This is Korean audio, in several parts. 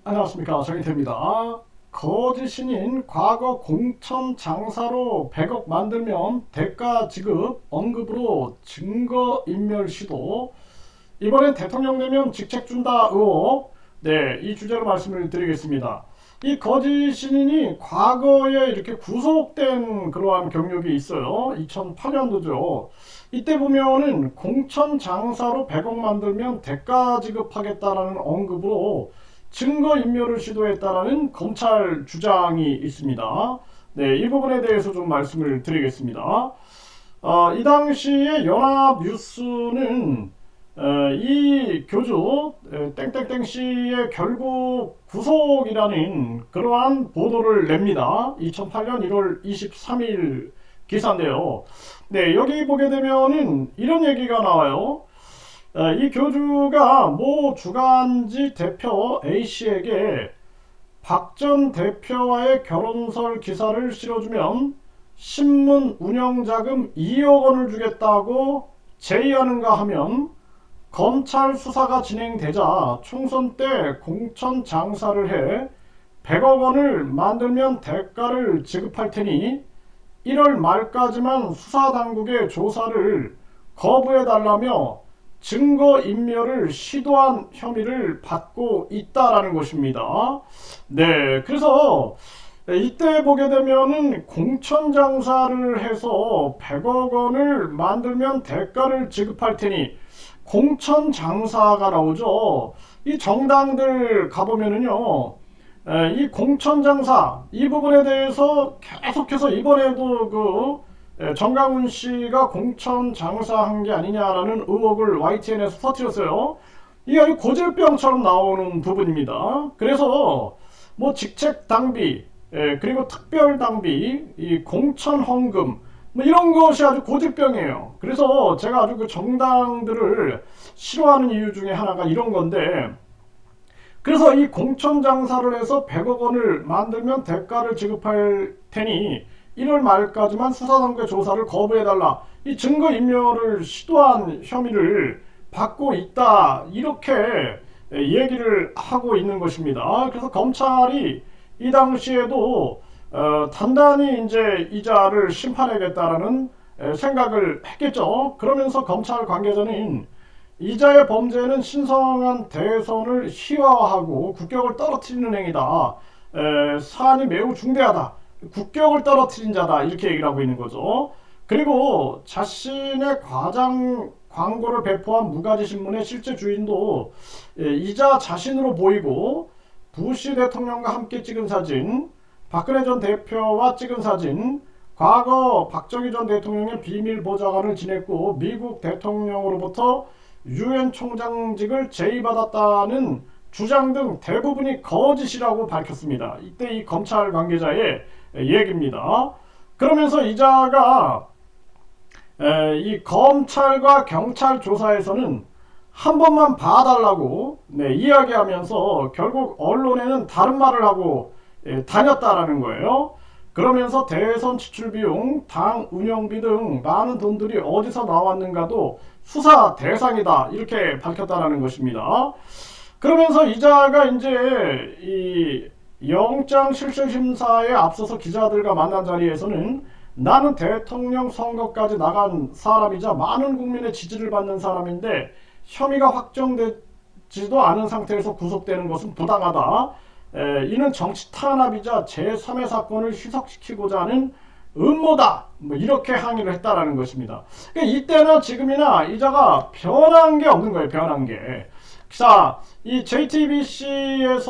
안녕하십니까, 정희태입니다. 거짓 신인 과거 공천 장사로 100억 만들면 대가 지급 언급으로 증거인멸 시도, 이번엔 대통령 되면 직책 준다 의혹, 네, 이 주제로 말씀을 드리겠습니다. 이 거짓 신인이 과거에 이렇게 구속된 그러한 경력이 있어요. 2008년도죠. 이때 보면은 공천 장사로 100억 만들면 대가 지급하겠다라는 언급으로 증거인멸을 시도했다라는 검찰 주장이 있습니다. 네, 이 부분에 대해서 좀 말씀을 드리겠습니다. 이 당시에 연합뉴스는 이 교주 땡땡땡 씨의 결국 구속이라는 그러한 보도를 냅니다. 2008년 1월 23일 기사인데요. 네, 여기 보게 되면은 이런 얘기가 나와요. 이 교주가 모 주간지 대표 A씨에게 박 전 대표와의 결혼설 기사를 실어주면 신문 운영자금 2억 원을 주겠다고 제의하는가 하면 검찰 수사가 진행되자 총선 때 공천 장사를 해 100억 원을 만들면 대가를 지급할 테니 1월 말까지만 수사당국의 조사를 거부해달라며 증거인멸을 시도한 혐의를 받고 있다라는 것입니다. 네, 그래서 이때 보게 되면은 공천장사를 해서 100억 원을 만들면 대가를 지급할 테니 공천장사가 나오죠. 이 정당들 가보면은요, 이 공천장사 이 부분에 대해서 계속해서 이번에도 정강훈 씨가 공천 장사한 게 아니냐라는 의혹을 YTN에서 터뜨렸어요. 이게 아주 고질병처럼 나오는 부분입니다. 그래서 뭐 직책 당비, 그리고 특별 당비, 이 공천 헌금, 뭐 이런 것이 아주 고질병이에요. 그래서 제가 아주 그 정당들을 싫어하는 이유 중에 하나가 이런 건데, 그래서 이 공천 장사를 해서 100억 원을 만들면 대가를 지급할 테니 1월 말까지만 수사당국의 조사를 거부해달라. 이 증거인멸을 시도한 혐의를 받고 있다. 이렇게 얘기를 하고 있는 것입니다. 그래서 검찰이 이 당시에도 단단히 이제 이자를 심판하겠다라는 생각을 했겠죠. 그러면서 검찰 관계자는 이자의 범죄는 신성한 대선을 희화화하고 국격을 떨어뜨리는 행위다. 사안이 매우 중대하다. 국격을 떨어뜨린 자다. 이렇게 얘기를 하고 있는 거죠. 그리고 자신의 과장 광고를 배포한 무가지 신문의 실제 주인도 이자 자신으로 보이고 부시 대통령과 함께 찍은 사진, 박근혜 전 대표와 찍은 사진, 과거 박정희 전 대통령의 비밀 보좌관을 지냈고 미국 대통령으로부터 유엔 총장직을 제의받았다는 주장 등 대부분이 거짓이라고 밝혔습니다. 이때 이 검찰 관계자의 얘기입니다. 그러면서 이자가 이 검찰과 경찰 조사에서는 한 번만 봐달라고 이야기하면서 결국 언론에는 다른 말을 하고 다녔다라는 거예요. 그러면서 대선 지출 비용, 당 운영비 등 많은 돈들이 어디서 나왔는가도 수사 대상이다. 이렇게 밝혔다라는 것입니다. 그러면서 이자가 이제 이 영장 실질 심사에 앞서서 기자들과 만난 자리에서는 나는 대통령 선거까지 나간 사람이자 많은 국민의 지지를 받는 사람인데 혐의가 확정되지도 않은 상태에서 구속되는 것은 부당하다. 이는 정치 탄압이자 제3의 사건을 희석시키고자 하는 음모다. 뭐 이렇게 항의를 했다라는 것입니다. 그러니까 이때나 지금이나 이자가 변한 게 없는 거예요. 변한 게. 자, 이 JTBC에서는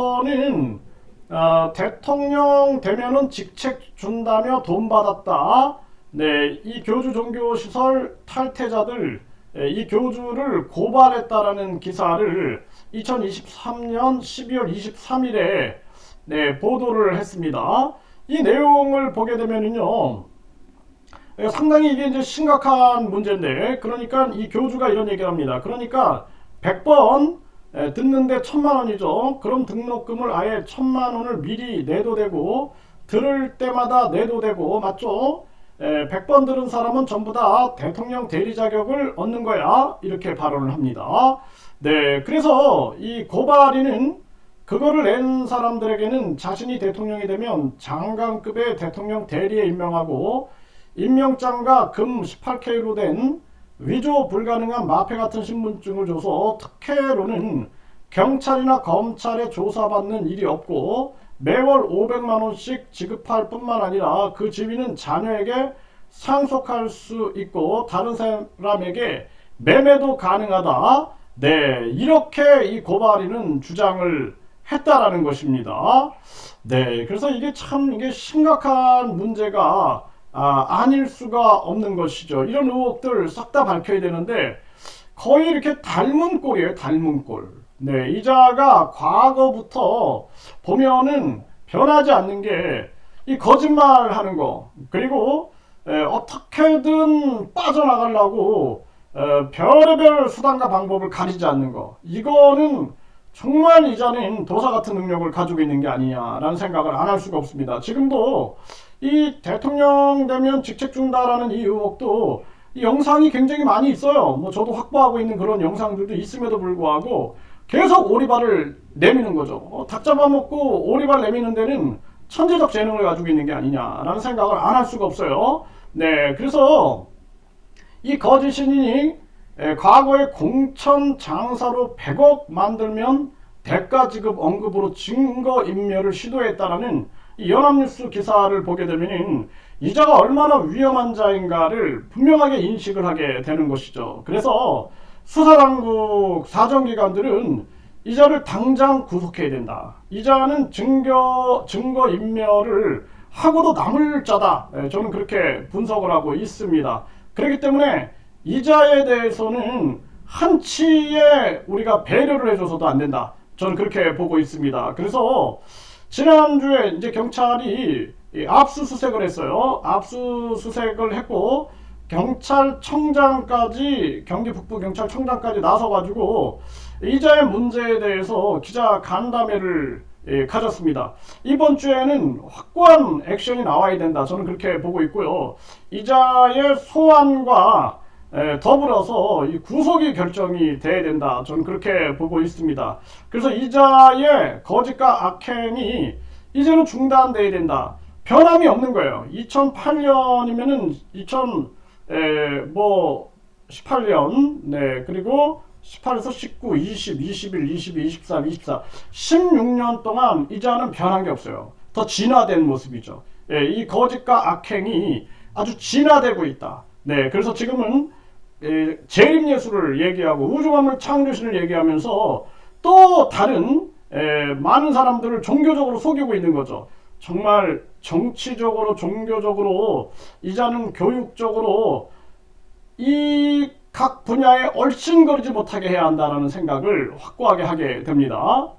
대통령 되면은 직책 준다며 돈 받았다. 네, 이 교주 종교시설 탈퇴자들, 이 교주를 고발했다라는 기사를 2023년 12월 23일에 보도를 했습니다. 이 내용을 보게 되면은요, 상당히 이게 이제 심각한 문제인데, 그러니까 이 교주가 이런 얘기를 합니다. 그러니까 100번 듣는데 1000만원이죠. 그럼 등록금을 아예 1000만원을 미리 내도 되고 들을 때마다 내도 되고, 맞죠? 100번 들은 사람은 전부 다 대통령 대리 자격을 얻는 거야. 이렇게 발언을 합니다. 네, 그래서 이 고발인은 그거를 낸 사람들에게는 자신이 대통령이 되면 장관급의 대통령 대리에 임명하고 임명장과 금 18K로 된 위조 불가능한 마패 같은 신분증을 줘서 특혜로는 경찰이나 검찰에 조사받는 일이 없고 매월 500만원씩 지급할 뿐만 아니라 그 지위는 자녀에게 상속할 수 있고 다른 사람에게 매매도 가능하다. 네, 이렇게 이 고발인은 주장을 했다라는 것입니다. 네, 그래서 이게 참 이게 심각한 문제가 아닐 수가 없는 것이죠. 이런 의혹들 싹 다 밝혀야 되는데 거의 이렇게 닮은 꼴이에요. 닮은 꼴. 네, 이자가 과거부터 보면은 변하지 않는 게 이 거짓말 하는 거, 그리고 어떻게든 빠져나가려고 별의별 수단과 방법을 가리지 않는 거, 이거는 정말 이자는 도사 같은 능력을 가지고 있는 게 아니냐라는 생각을 안 할 수가 없습니다. 지금도 이 대통령 되면 직책 준다라는 이 의혹도 이 영상이 굉장히 많이 있어요. 뭐 저도 확보하고 있는 그런 영상들도 있음에도 불구하고 계속 오리발을 내미는 거죠. 닭 잡아먹고 오리발 내미는 데는 천재적 재능을 가지고 있는 게 아니냐라는 생각을 안 할 수가 없어요. 네, 그래서 이 거짓 신인이 과거에 공천 장사로 100억 만들면 대가 지급 언급으로 증거인멸을 시도했다라는 이 연합뉴스 기사를 보게 되면 이자가 얼마나 위험한 자인가를 분명하게 인식을 하게 되는 것이죠. 그래서 수사당국 사정기관들은 이자를 당장 구속해야 된다. 이자는 증거인멸을 하고도 남을 자다. 저는 그렇게 분석을 하고 있습니다. 그렇기 때문에 이자에 대해서는 한치의 우리가 배려를 해줘서도 안 된다. 저는 그렇게 보고 있습니다. 그래서 지난주에 이제 경찰이 압수수색을 했어요. 압수수색을 했고 경찰청장까지, 경기 북부경찰청장까지 나서가지고 이자의 문제에 대해서 기자 간담회를 가졌습니다. 이번 주에는 확고한 액션이 나와야 된다. 저는 그렇게 보고 있고요. 이자의 소환과 더불어서 이 구속이 결정이 돼야 된다. 저는 그렇게 보고 있습니다. 그래서 이자의 거짓과 악행이 이제는 중단돼야 된다. 변함이 없는 거예요. 2008년이면은 18년, 네, 그리고 18에서 19, 20, 21, 22, 23, 24, 16년 동안 이자는 변한 게 없어요. 더 진화된 모습이죠. 이 거짓과 악행이 아주 진화되고 있다. 네, 그래서 지금은 재림예수를 얘기하고 우주만물 창조신을 얘기하면서 또 다른 많은 사람들을 종교적으로 속이고 있는 거죠. 정말 정치적으로, 종교적으로, 이자는 교육적으로 이 각 분야에 얼씬거리지 못하게 해야 한다는 생각을 확고하게 하게 됩니다.